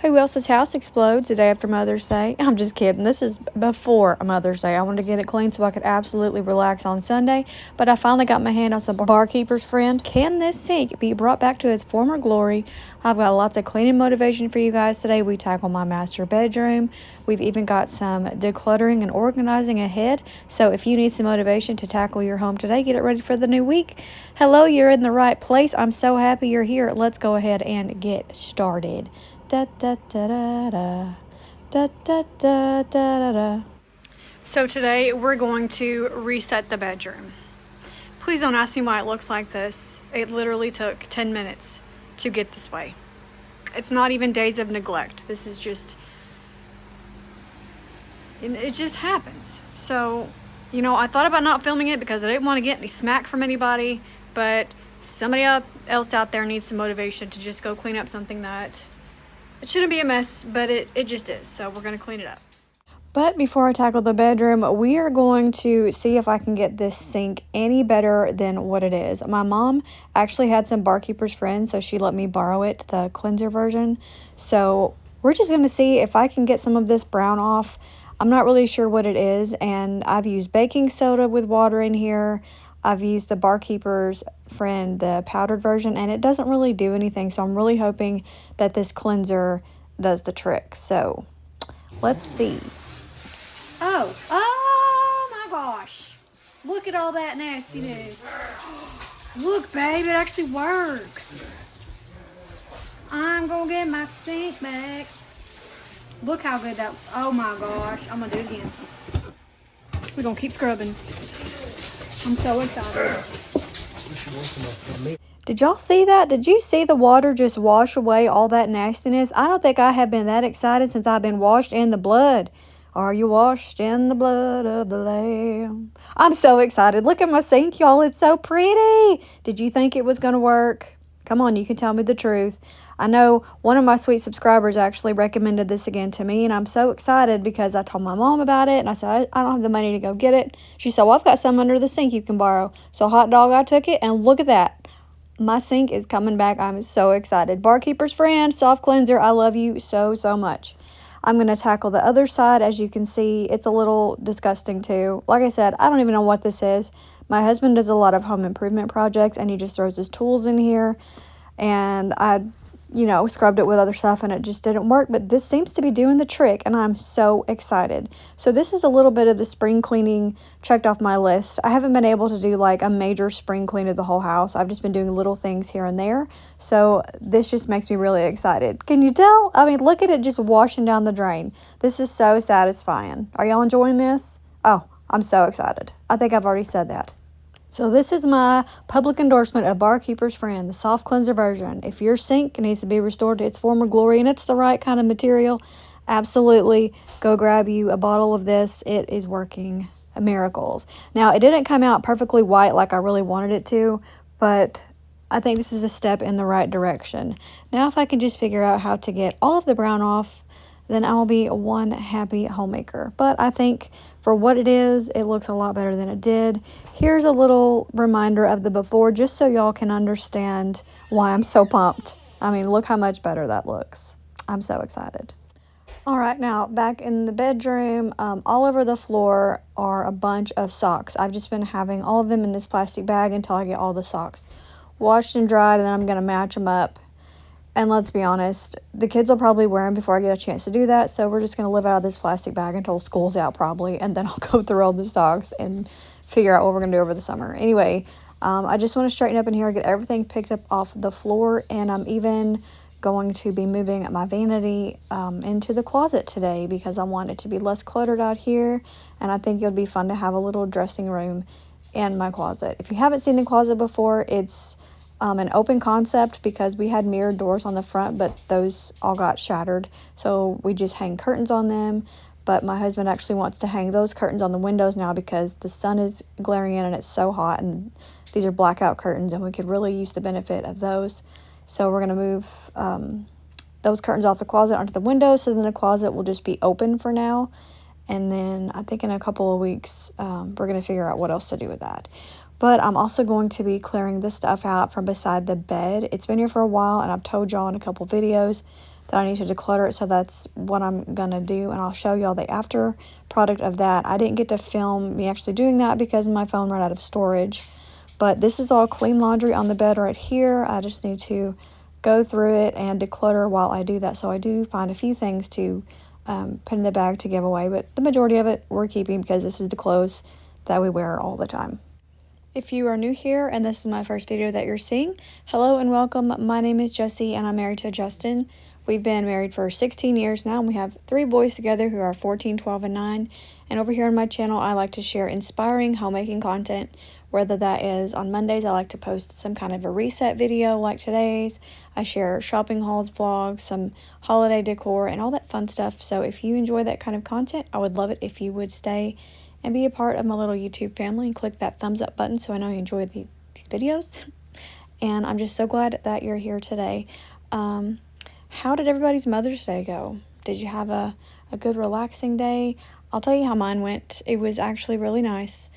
Who else's house explodes the day after Mother's Day? I'm just kidding. This is before Mother's Day. I wanted to get it clean so I could absolutely relax on Sunday, but I finally got my hand on some barkeeper's friend. Can this sink be brought back to its former glory? I've got lots of cleaning motivation for you guys today. We tackle my master bedroom. We've even got some decluttering and organizing ahead. So if you need some motivation to tackle your home today, get it ready for the new week. Hello, you're in the right place. I'm so happy you're here. Let's go ahead and get started. Da, da, da, da, da. Da, da, da, da, da. So today we're going to reset the bedroom. Please don't ask me why it looks like this. It literally took 10 minutes to get this way. It's not even days of neglect. This is just, it just happens. So, you know, I thought about not filming it because I didn't want to get any smack from anybody, but somebody else out there needs some motivation to just go clean up something that it shouldn't be a mess, but it just is. So we're going to clean it up. But before I tackle the bedroom, we are going to see if I can get this sink any better than what it is. My mom actually had some barkeeper's friends, so she let me borrow it, the cleanser version. So we're just going to see if I can get some of this brown off. I'm not really sure what it is, and I've used baking soda with water in here. I've used the barkeeper's friend, the powdered version, and it doesn't really do anything. So I'm really hoping that this cleanser does the trick. So let's see. Oh my gosh. Look at all that nastiness. Look, babe, it actually works. I'm going to get my sink back. Look how good that, oh my gosh. I'm going to do it again. We're going to keep scrubbing. I'm so excited. Did y'all see that? Did you see the water just wash away all that nastiness? I don't think I have been that excited since I've been washed in the blood. Are you washed in the blood of the Lamb? I'm so excited. Look at my sink, y'all. It's so pretty. Did you think it was going to work? Come on, you can tell me the truth. I know one of my sweet subscribers actually recommended this again to me, and I'm so excited because I told my mom about it, and I said, I don't have the money to go get it. She said, well, I've got some under the sink you can borrow. So hot dog, I took it, and look at that. My sink is coming back. I'm so excited. Barkeeper's friend, soft cleanser, I love you so, so much. I'm going to tackle the other side. As you can see, it's a little disgusting too. Like I said, I don't even know what this is. My husband does a lot of home improvement projects, and he just throws his tools in here. And I, scrubbed it with other stuff, and it just didn't work. But this seems to be doing the trick, and I'm so excited. So this is a little bit of the spring cleaning checked off my list. I haven't been able to do like a major spring clean of the whole house. I've just been doing little things here and there. So this just makes me really excited. Can you tell? I mean, look at it just washing down the drain. This is so satisfying. Are y'all enjoying this? Oh, I'm so excited. I think I've already said that. So this is my public endorsement of Barkeeper's Friend, the soft cleanser version. If your sink needs to be restored to its former glory and it's the right kind of material, absolutely go grab you a bottle of this. It is working miracles. Now, it didn't come out perfectly white like I really wanted it to, but I think this is a step in the right direction. Now, if I can just figure out how to get all of the brown off, then I will be one happy homemaker. But I think for what it is, it looks a lot better than it did. Here's a little reminder of the before, just so y'all can understand why I'm so pumped. I mean, look how much better that looks. I'm so excited. All right, now back in the bedroom, all over the floor are a bunch of socks. I've just been having all of them in this plastic bag until I get all the socks washed and dried, and then I'm going to match them up. And let's be honest, the kids will probably wear them before I get a chance to do that. So we're just going to live out of this plastic bag until school's out probably. And then I'll go through all the socks and figure out what we're going to do over the summer. Anyway, I just want to straighten up in here, get everything picked up off the floor. And I'm even going to be moving my vanity into the closet today because I want it to be less cluttered out here. And I think it'll be fun to have a little dressing room in my closet. If you haven't seen the closet before, it's an open concept because we had mirrored doors on the front, but those all got shattered. So we just hang curtains on them. But my husband actually wants to hang those curtains on the windows now because the sun is glaring in and it's so hot. And these are blackout curtains, and we could really use the benefit of those. So we're going to move those curtains off the closet onto the window. So then the closet will just be open for now. And then I think in a couple of weeks, we're going to figure out what else to do with that. But I'm also going to be clearing this stuff out from beside the bed. It's been here for a while, and I've told y'all in a couple videos that I need to declutter it, so that's what I'm going to do, and I'll show y'all the after product of that. I didn't get to film me actually doing that because my phone ran out of storage, but this is all clean laundry on the bed right here. I just need to go through it and declutter while I do that, so I do find a few things to put in the bag to give away, but the majority of it we're keeping because this is the clothes that we wear all the time. If you are new here and this is my first video that you're seeing, hello and welcome. My name is Jessie and I'm married to Justin. We've been married for 16 years now, and we have 3 boys together who are 14, 12, and 9. And over here on my channel, I like to share inspiring homemaking content, whether that is on Mondays, I like to post some kind of a reset video like today's. I share shopping hauls, vlogs, some holiday decor, and all that fun stuff. So if you enjoy that kind of content, I would love it if you would stay and be a part of my little YouTube family and click that thumbs up button so I know you enjoy these videos. And I'm just so glad that you're here today. How did everybody's Mother's Day go? Did you have a good relaxing day? I'll tell you how mine went. It was actually really nice.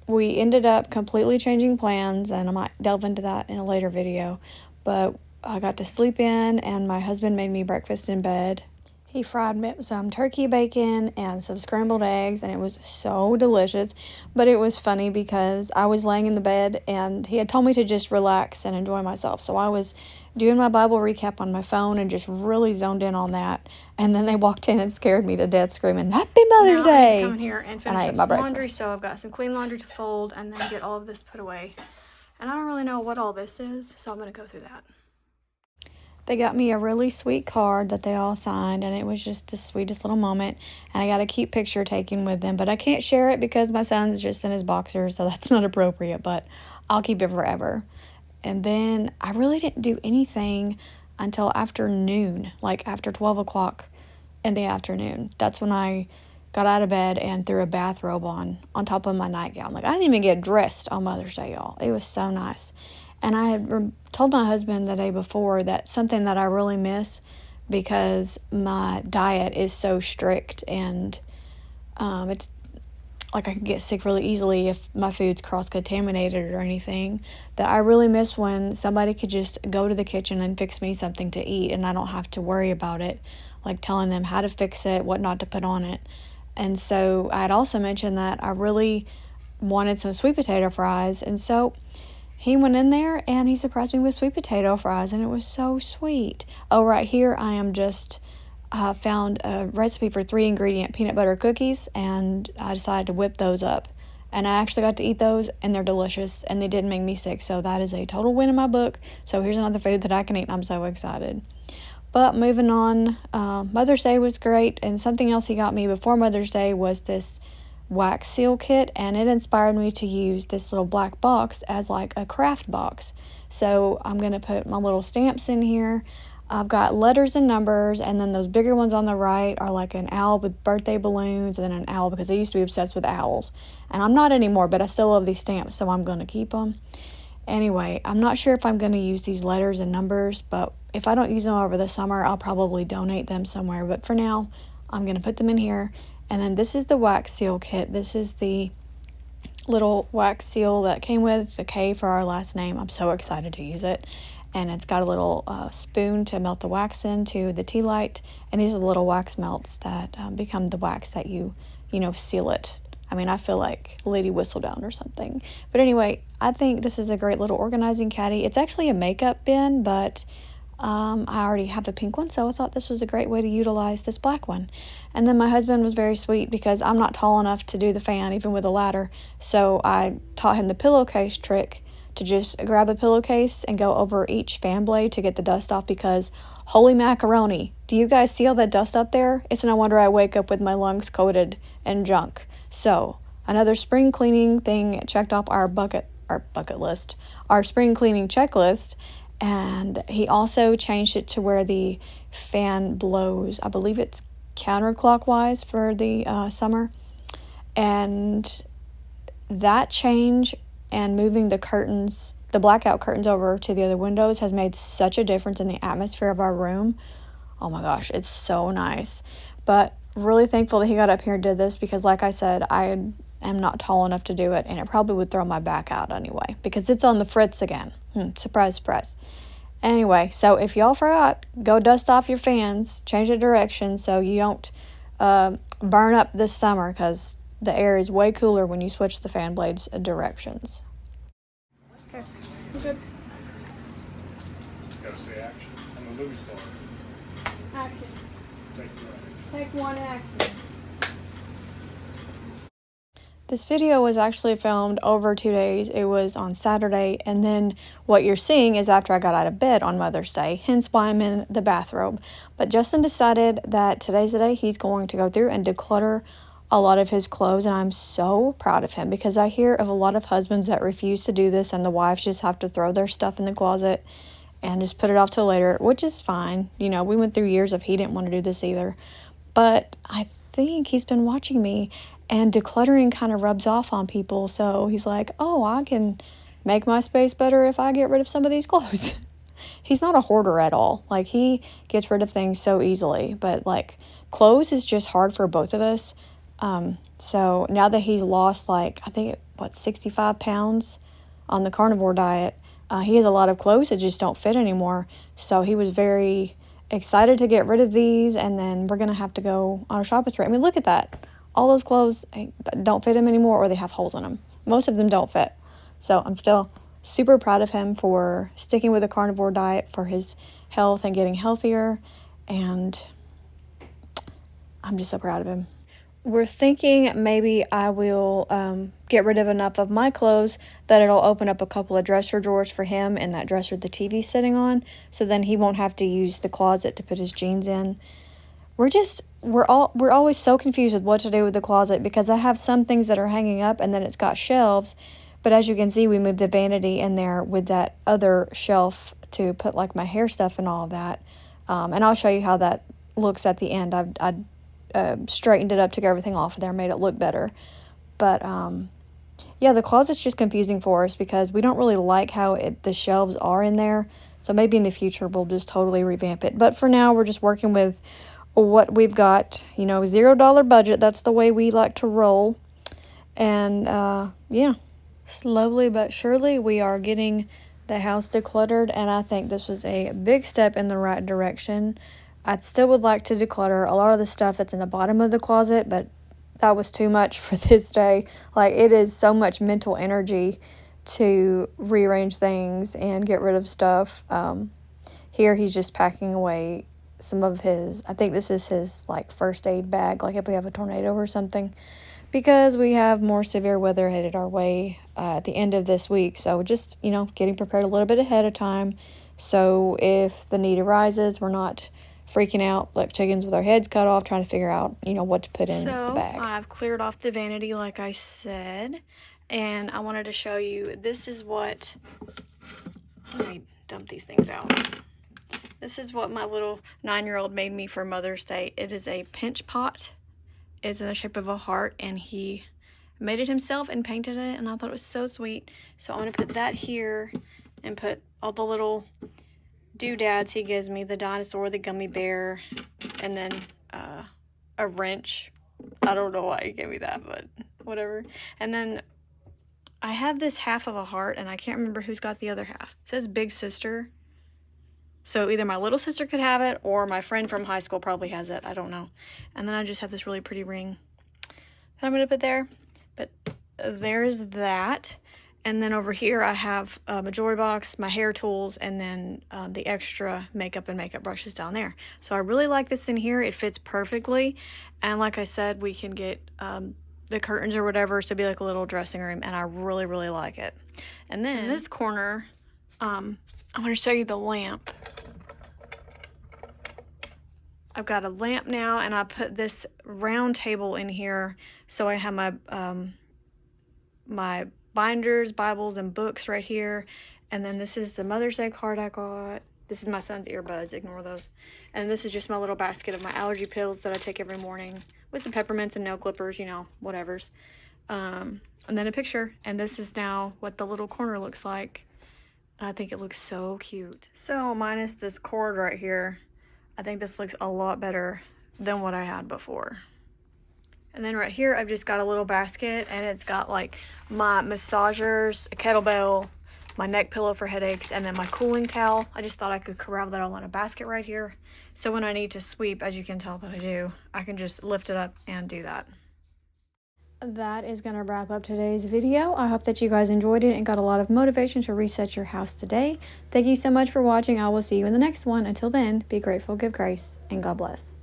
We ended up completely changing plans, and I might delve into that in a later video, but I got to sleep in, and my husband made me breakfast in bed. He fried some turkey bacon and some scrambled eggs, and it was so delicious. But it was funny because I was laying in the bed, and he had told me to just relax and enjoy myself. So I was doing my Bible recap on my phone and just really zoned in on that. And then they walked in and scared me to death, screaming, "Happy Mother's Day!" I need to come in here and finish up some laundry. So I've got some clean laundry to fold and then get all of this put away. And I don't really know what all this is, so I'm going to go through that. They got me a really sweet card that they all signed, and it was just the sweetest little moment. And I got a cute picture taken with them, but I can't share it because my son's just in his boxers, so that's not appropriate, but I'll keep it forever. And then I really didn't do anything until afternoon, like after 12 o'clock in the afternoon. That's when I got out of bed and threw a bathrobe on top of my nightgown. Like, I didn't even get dressed on Mother's Day, y'all. It was so nice. And I had told my husband the day before that something that I really miss because my diet is so strict, and it's like I can get sick really easily if my food's cross-contaminated or anything, that I really miss when somebody could just go to the kitchen and fix me something to eat and I don't have to worry about it, like telling them how to fix it, what not to put on it. And so I had also mentioned that I really wanted some sweet potato fries, and so he went in there and he surprised me with sweet potato fries, and it was so sweet. Oh, right here I am just found a recipe for 3-ingredient peanut butter cookies, and I decided to whip those up. And I actually got to eat those, and they're delicious, and they didn't make me sick, so that is a total win in my book. So here's another food that I can eat, and I'm so excited. But moving on, Mother's Day was great, and something else he got me before Mother's Day was this wax seal kit, and it inspired me to use this little black box as like a craft box. So I'm going to put my little stamps in here. I've got letters and numbers, and then those bigger ones on the right are like an owl with birthday balloons, and then an owl because I used to be obsessed with owls, and I'm not anymore, but I still love these stamps, so I'm going to keep them. Anyway, I'm not sure if I'm going to use these letters and numbers, but if I don't use them over the summer, I'll probably donate them somewhere. But for now, I'm going to put them in here. And then this is the wax seal kit. This is the little wax seal that came with. It's a K for our last name. I'm so excited to use it. And it's got a little spoon to melt the wax into, the tea light. And these are the little wax melts that become the wax that you seal it. I mean, I feel like Lady Whistledown or something. But anyway, I think this is a great little organizing caddy. It's actually a makeup bin, but I already have a pink one, so I thought this was a great way to utilize this black one. And then my husband was very sweet because I'm not tall enough to do the fan, even with a ladder. So I taught him the pillowcase trick, to just grab a pillowcase and go over each fan blade to get the dust off, because holy macaroni, do you guys see all that dust up there? It's no wonder I wake up with my lungs coated in junk. So another spring cleaning thing checked off our bucket list, our spring cleaning checklist. And he also changed it to where the fan blows, I believe it's counterclockwise for the summer. And that change and moving the curtains, the blackout curtains over to the other windows has made such a difference in the atmosphere of our room. Oh my gosh, it's so nice. But really thankful that he got up here and did this, because like I said, I am not tall enough to do it, and it probably would throw my back out anyway because it's on the fritz again. Surprise, surprise. Anyway, so if y'all forgot, go dust off your fans, change the direction so you don't burn up this summer, because the air is way cooler when you switch the fan blades directions. Okay, we're good. Gotta say action. I'm a movie star. Action. Take one action. This video was actually filmed over 2 days. It was on Saturday, and then what you're seeing is after I got out of bed on Mother's Day, hence why I'm in the bathrobe. But Justin decided that today's the day he's going to go through and declutter a lot of his clothes, and I'm so proud of him because I hear of a lot of husbands that refuse to do this, and the wives just have to throw their stuff in the closet and just put it off till later, which is fine. You know, we went through years of he didn't want to do this either. But I think he's been watching me, and decluttering kind of rubs off on people. So he's like, oh, I can make my space better if I get rid of some of these clothes. He's not a hoarder at all. Like, he gets rid of things so easily. But, like, clothes is just hard for both of us. So now that he's lost, like, I think, 65 pounds on the carnivore diet, he has a lot of clothes that just don't fit anymore. So he was very excited to get rid of these, and then we're going to have to go on a shopping spree. I mean, look at that. All those clothes don't fit him anymore, or they have holes in them. Most of them don't fit. So I'm still super proud of him for sticking with the carnivore diet for his health and getting healthier. And I'm just so proud of him. We're thinking maybe I will get rid of enough of my clothes that it'll open up a couple of dresser drawers for him and that dresser the TV's sitting on. So then he won't have to use the closet to put his jeans in. We're always so confused with what to do with the closet, because I have some things that are hanging up and then it's got shelves, but as you can see, we moved the vanity in there with that other shelf to put like my hair stuff and all of that. And I'll show you how that looks at the end. I straightened it up, took everything off of there, made it look better. But yeah, the closet's just confusing for us because we don't really like how the shelves are in there. So maybe in the future we'll just totally revamp it. But for now, we're just working with what we've got, you know, $0 budget. That's the way we like to roll. And yeah, slowly but surely we are getting the house decluttered, and I think this was a big step in the right direction. I still would like to declutter a lot of the stuff that's in the bottom of the closet, but that was too much for this day. Like, it is so much mental energy to rearrange things and get rid of stuff. Here he's just packing away some of his, I think this is his like first aid bag, like if we have a tornado or something, because we have more severe weather headed our way at the end of this week. So just, you know, getting prepared a little bit ahead of time, so if the need arises, we're not freaking out like chickens with our heads cut off trying to figure out, you know, what to put in the bag. So I've cleared off the vanity like I said, and I wanted to show you, this is what, let me dump these things out. This is what my little 9-year-old made me for Mother's Day. It is a pinch pot. It's in the shape of a heart, and he made it himself and painted it, and I thought it was so sweet. So I'm going to put that here and put all the little doodads he gives me, the dinosaur, the gummy bear, and then a wrench. I don't know why he gave me that, but whatever. And then I have this half of a heart, and I can't remember who's got the other half. It says big sister. So either my little sister could have it, or my friend from high school probably has it. I don't know. And then I just have this really pretty ring that I'm going to put there. But there's that. And then over here I have a jewelry box, my hair tools, and then the extra makeup and makeup brushes down there. So I really like this in here. It fits perfectly. And like I said, we can get the curtains or whatever, so it'd be like a little dressing room. And I really, really like it. And then in this corner, I want to show you the lamp. I've got a lamp now, and I put this round table in here, so I have my my binders, Bibles, and books right here. And then this is the Mother's Day card I got. This is my son's earbuds, ignore those. And this is just my little basket of my allergy pills that I take every morning, with some peppermints and nail clippers, you know, whatevers. And then a picture, and this is now what the little corner looks like. I think it looks so cute. So minus this cord right here, I think this looks a lot better than what I had before. And then right here, I've just got a little basket, and it's got like my massagers, a kettlebell, my neck pillow for headaches, and then my cooling towel. I just thought I could corral that all in a basket right here. So when I need to sweep, as you can tell that I do, I can just lift it up and do that. That is going to wrap up today's video. I hope that you guys enjoyed it and got a lot of motivation to reset your house today. Thank you so much for watching. I will see you in the next one. Until then, be grateful, give grace, and God bless.